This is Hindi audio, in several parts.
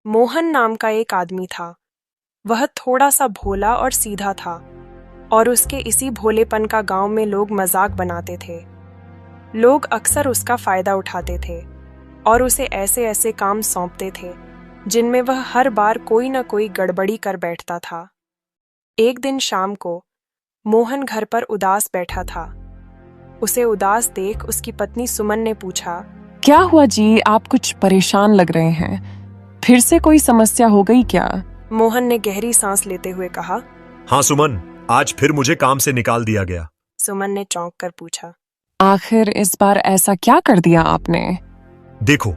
मोहन नाम का एक आदमी था। वह थोड़ा सा भोला और सीधा था और उसके इसी भोलेपन का गांव में लोग मजाक बनाते थे। लोग अक्सर उसका फायदा उठाते थे और उसे ऐसे ऐसे काम सौंपते थे जिनमें वह हर बार कोई न कोई गड़बड़ी कर बैठता था। एक दिन शाम को मोहन घर पर उदास बैठा था। उसे उदास देख उसकी पत्नी सुमन ने पूछा, क्या हुआ जी, आप कुछ परेशान लग रहे हैं। फिर से कोई समस्या हो गई क्या? मोहन ने गहरी सांस लेते हुए कहा, हाँ सुमन, आज फिर मुझे काम से निकाल दिया गया। सुमन ने चौंक कर पूछा, आखिर इस बार ऐसा क्या कर दिया आपने? देखो,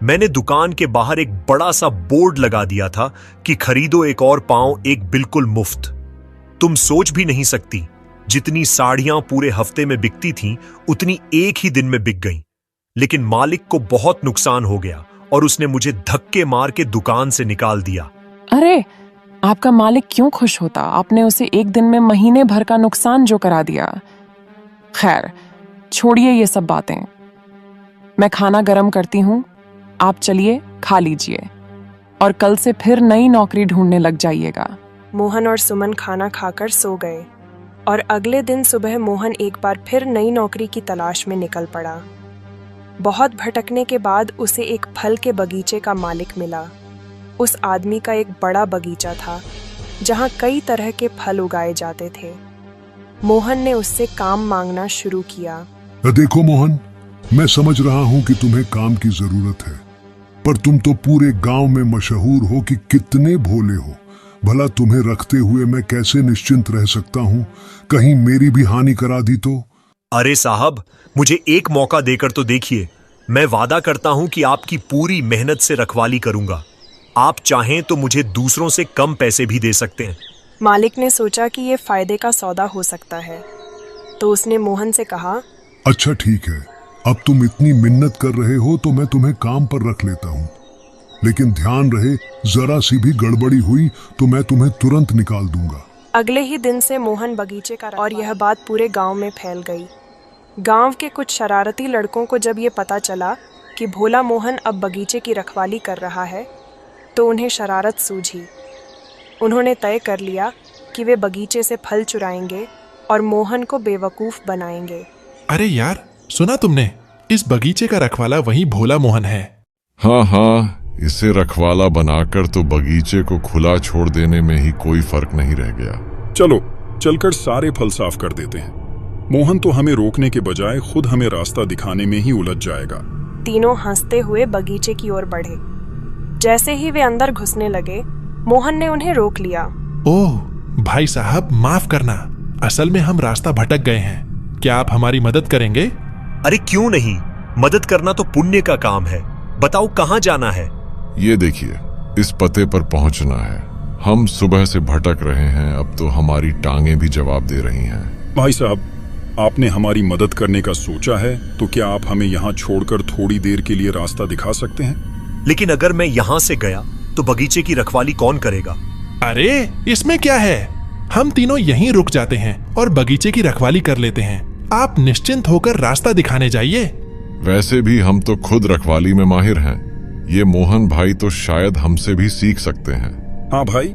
मैंने दुकान के बाहर एक बड़ा सा बोर्ड लगा दिया था कि खरीदो एक और पाओ एक बिल्कुल मुफ्त। तुम सोच भी नहीं सकती, जितनी साड़ियां पूरे हफ्ते में बिकती थीं, उतनी एक ही दिन में बिक गईं। लेकिन मालिक को बहुत नुकसान हो गया और उसने मुझे धक्के मार के दुकान से निकाल दिया। अरे, आपका मालिक क्यों खुश होता? आपने उसे एक दिन में महीने भर का नुकसान जो करा दिया। खैर, छोड़िए ये सब बातें। मैं खाना गरम करती हूँ, आप चलिए खा लीजिए और कल से फिर नई नौकरी ढूंढने लग जाइएगा। मोहन और सुमन खाना खाकर सो गए और अगले दिन सुबह मोहन एक बार फिर नई नौकरी की तलाश में निकल पड़ा। बहुत भटकने के बाद उसे एक फल के बगीचे का मालिक मिला। उस आदमी का एक बड़ा बगीचा था जहां कई तरह के फल उगाए जाते थे। मोहन ने उससे काम मांगना शुरू किया। देखो मोहन, मैं समझ रहा हूँ कि तुम्हें काम की जरूरत है, पर तुम तो पूरे गांव में मशहूर हो कि कितने भोले हो। भला तुम्हें रखते हुए मैं कैसे निश्चिंत रह सकता हूँ? कहीं मेरी भी हानि करा दी तो? अरे साहब, मुझे एक मौका देकर तो देखिए। मैं वादा करता हूं कि आपकी पूरी मेहनत से रखवाली करूंगा। आप चाहें तो मुझे दूसरों से कम पैसे भी दे सकते हैं। मालिक ने सोचा कि यह फायदे का सौदा हो सकता है, तो उसने मोहन से कहा, अच्छा ठीक है, अब तुम इतनी मिन्नत कर रहे हो तो मैं तुम्हें काम पर रख लेता हूँ, लेकिन ध्यान रहे जरा सी भी गड़बड़ी हुई तो मैं तुम्हें तुरंत निकाल दूंगा। अगले ही दिन से मोहन बगीचे का और यह बात पूरे गांव में फैल गई। गांव के कुछ शरारती लड़कों को जब ये पता चला कि भोला मोहन अब बगीचे की रखवाली कर रहा है, तो उन्हें शरारत सूझी। उन्होंने तय कर लिया कि वे बगीचे से फल चुराएंगे और मोहन को बेवकूफ बनाएंगे। अरे यार, सुना तुमने? इस बगीचे का रखवाला वही भोला मोहन है। हाँ, इसे रखवाला बनाकर तो बगीचे को खुला छोड़ देने में ही कोई फर्क नहीं रह गया। चलो चलकर सारे फल साफ कर देते हैं। मोहन तो हमें रोकने के बजाय खुद हमें रास्ता दिखाने में ही उलझ जाएगा। तीनों हंसते हुए बगीचे की ओर बढ़े। जैसे ही वे अंदर घुसने लगे, मोहन ने उन्हें रोक लिया। ओह भाई साहब, माफ करना, असल में हम रास्ता भटक गए हैं। क्या आप हमारी मदद करेंगे? अरे क्यों नहीं, मदद करना तो पुण्य का काम है। बताओ कहाँ जाना है? ये देखिए, इस पते पर पहुंचना है। हम सुबह से भटक रहे हैं, अब तो हमारी टांगें भी जवाब दे रही हैं। भाई साहब, आपने हमारी मदद करने का सोचा है तो क्या आप हमें यहाँ छोड़कर थोड़ी देर के लिए रास्ता दिखा सकते हैं? लेकिन अगर मैं यहाँ से गया तो बगीचे की रखवाली कौन करेगा? अरे इसमें क्या है, हम तीनों यहीं रुक जाते हैं और बगीचे की रखवाली कर लेते हैं। आप निश्चिंत होकर रास्ता दिखाने जाइए। वैसे भी हम तो खुद रखवाली में माहिर हैं। ये मोहन भाई तो शायद हमसे भी सीख सकते हैं। हाँ भाई,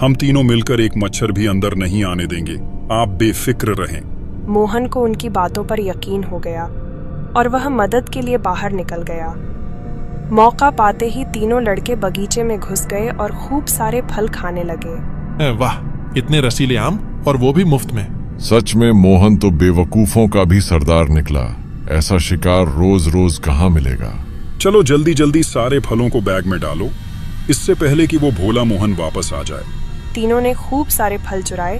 हम तीनों मिलकर एक मच्छर भी अंदर नहीं आने देंगे। आप बेफिक्र रहें। मोहन को उनकी बातों पर यकीन हो गया और वह मदद के लिए बाहर निकल गया। मौका पाते ही तीनों लड़के बगीचे में घुस गए और खूब सारे फल खाने लगे। वाह, इतने रसीले आम, और वो भी मुफ्त में। सच में मोहन तो बेवकूफों का भी सरदार निकला। ऐसा शिकार रोज रोज कहाँ मिलेगा। चलो जल्दी जल्दी सारे फलों को बैग में डालो, इससे पहले कि वो भोला मोहन वापस आ जाए। तीनों ने खूब सारे फल चुराए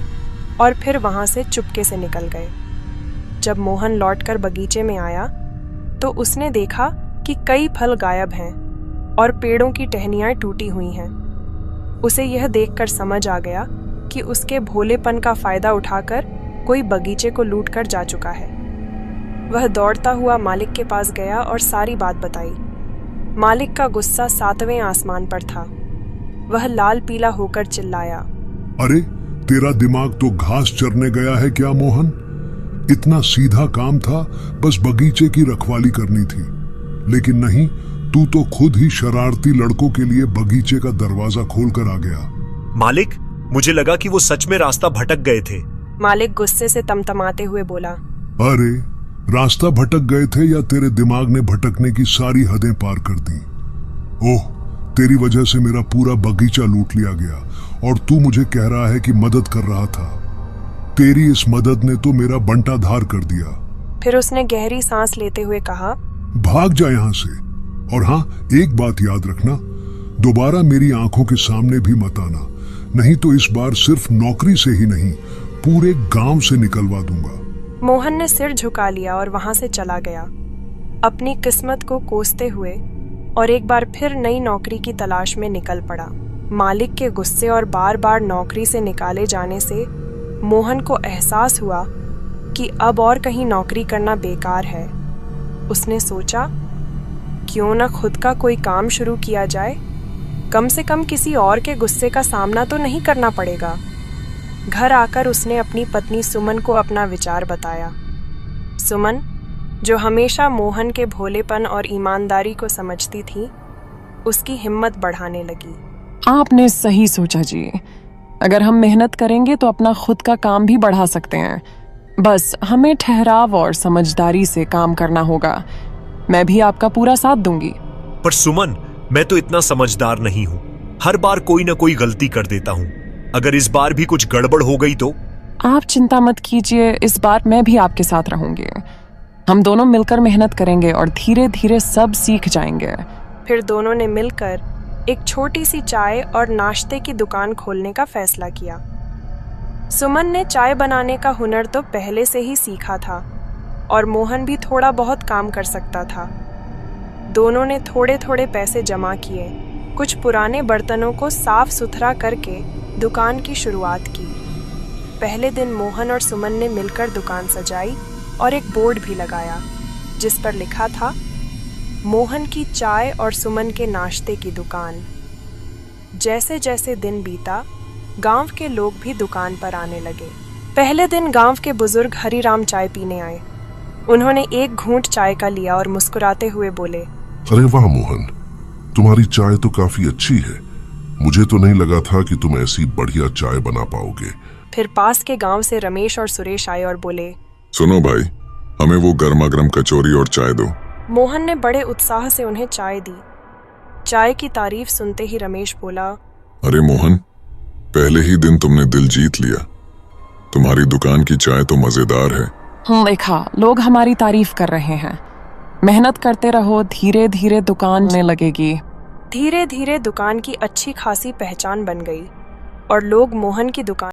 और फिर वहां से चुपके से निकल गए। जब मोहन लौटकर बगीचे में आया तो उसने देखा कि कई फल गायब हैं और पेड़ों की टहनियां टूटी हुई हैं। उसे यह देखकर समझ आ गया कि उसके भोलेपन का फायदा उठाकर कोई बगीचे को लूटकर जा चुका है। वह दौड़ता हुआ मालिक के पास गया और सारी बात बताई। मालिक का गुस्सा 7वें आसमान पर था। वह लाल पीला होकर चिल्लाया, अरे तेरा दिमाग तो घास चरने गया है क्या मोहन? इतना सीधा काम था, बस बगीचे की रखवाली करनी थी। लेकिन नहीं, तू तो खुद ही शरारती लड़कों के लिए बगीचे का दरवाजा खोलकर आ गया। मालिक, मुझे लगा कि वो सच में रास्ता भटक गए थे। मालिक गुस्से से तमतमाते हुए बोला। अरे, रास्ता भटक गए थे या तेरे दिमाग ने भटकने की सारी हदें पार कर दी? ओह, तेरी वजह से मेरा पूरा बगीचा लूट लिया गया और तू मुझे कह रहा है कि मदद कर रहा था। तेरी इस मदद ने तो मेरा बंटाधार कर दिया। फिर उसने गहरी सांस लेते हुए कहा, भाग जा यहां से। और हाँ, एक बात याद रखना, दोबारा मेरी आंखों के सामने भी मत आना, नहीं तो इस बार सिर्फ नौकरी से ही नहीं, पूरे गांव से निकलवा दूंगा। मोहन ने सिर झुका लिया और वहां से चला गया, अपनी किस्मत को कोसते हुए, और एक बार फिर नई नौकरी की तलाश में निकल पड़ा। मालिक के गुस्से और बार बार नौकरी से निकाले जाने से मोहन को एहसास हुआ कि अब और कहीं नौकरी करना बेकार है। उसने सोचा, क्यों न खुद का कोई काम शुरू किया जाए, कम से कम किसी और के गुस्से का सामना तो नहीं करना पड़ेगा। घर आकर उसने अपनी पत्नी सुमन को अपना विचार बताया। सुमन, जो हमेशा मोहन के भोलेपन और ईमानदारी को समझती थी, उसकी हिम्मत बढ़ाने लगी। आपने सही सोचा जी। अगर हम मेहनत करेंगे तो अपना खुद का काम भी बढ़ा सकते हैं। बस हमें ठहराव और समझदारी से काम करना होगा। मैं भी आपका पूरा साथ दूंगी। पर सुमन, मैं तो इतना समझदार नहीं हूँ। हर बार कोई ना कोई गलती कर देता हूँ। अगर इस बार भी कुछ गड़बड़ हो गई तो? आप चिंता मत कीजिए, इस बार मैं भी आपके साथ रहूंगी। हम दोनों मिलकर मेहनत करेंगे और धीरे धीरे सब सीख जाएंगे। फिर दोनों ने मिलकर एक छोटी सी चाय और नाश्ते की दुकान खोलने का फैसला किया। सुमन ने चाय बनाने का हुनर तो पहले से ही सीखा था और मोहन भी थोड़ा बहुत काम कर सकता था। दोनों ने थोड़े थोड़े पैसे जमा किए, कुछ पुराने बर्तनों को साफ सुथरा करके दुकान की शुरुआत की। पहले दिन मोहन और सुमन ने मिलकर दुकान सजाई और एक बोर्ड भी लगाया जिस पर लिखा था, मोहन की चाय और सुमन के नाश्ते की दुकान। जैसे जैसे दिन बीता, गांव के लोग भी दुकान पर आने लगे। पहले दिन गांव के बुजुर्ग हरिराम चाय पीने आए। उन्होंने एक घूंट चाय का लिया और मुस्कुराते हुए बोले, अरे वाह मोहन, तुम्हारी चाय तो काफी अच्छी है। मुझे तो नहीं लगा था कि तुम ऐसी बढ़िया चाय बना पाओगे। फिर पास के गांव से रमेश और सुरेश आए और बोले, सुनो भाई, हमें वो गर्मा गर्म कचौरी और चाय दो। मोहन ने बड़े उत्साह से उन्हें चाय दी। चाय की तारीफ सुनते ही रमेश बोला, अरे मोहन, पहले ही दिन तुमने दिल जीत लिया। तुम्हारी दुकान की चाय तो मजेदार है। देखा, लोग हमारी तारीफ कर रहे हैं। मेहनत करते रहो, धीरे धीरे दुकान में लगेगी। धीरे धीरे दुकान की अच्छी खासी पहचान बन गई और लोग मोहन की दुकान